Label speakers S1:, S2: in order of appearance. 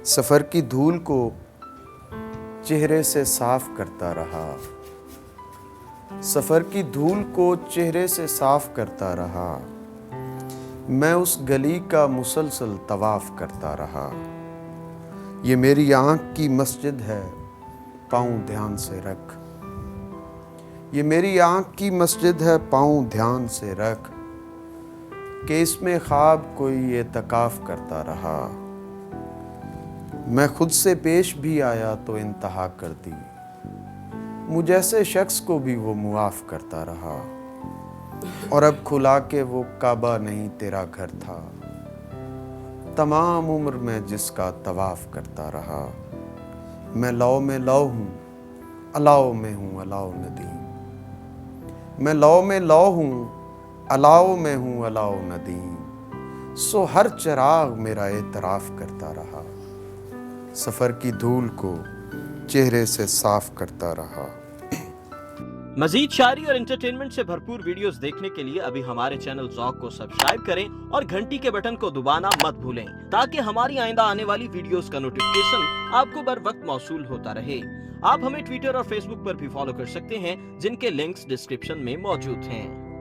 S1: سفر کی دھول کو چہرے سے صاف کرتا رہا، سفر کی دھول کو چہرے سے صاف کرتا رہا، میں اس گلی کا مسلسل طواف کرتا رہا۔ یہ میری آنکھ کی مسجد ہے، پاؤں دھیان سے رکھ۔ یہ میری آنکھ کی مسجد ہے، پاؤں دھیان سے رکھ، کہ اس میں خواب کوئی اعتکاف کرتا رہا۔ میں خود سے پیش بھی آیا تو انتہا کر دی، مجھ ایسے شخص کو بھی وہ معاف کرتا رہا۔ اور اب کھلا کہ وہ کعبہ نہیں تیرا گھر تھا، تمام عمر میں جس کا طواف کرتا رہا۔ میں لو میں لو ہوں، الاؤ میں ہوں الاؤ ندیم۔ میں لو میں لو ہوں، الاؤ میں ہوں الاؤ ندیم۔ سو ہر چراغ میرا اعتراف کرتا رہا، سفر کی دھول کو چہرے سے صاف کرتا رہا۔
S2: مزید شاعری اور انٹرٹینمنٹ سے بھرپور ویڈیوز دیکھنے کے لیے ابھی ہمارے چینل ذوق کو سبسکرائب کریں اور گھنٹی کے بٹن کو دبانا مت بھولیں، تاکہ ہماری آئندہ آنے والی ویڈیوز کا نوٹیفیکیشن آپ کو بر وقت موصول ہوتا رہے۔ آپ ہمیں ٹویٹر اور فیس بک پر بھی فالو کر سکتے ہیں، جن کے لنکس ڈسکرپشن میں موجود ہیں۔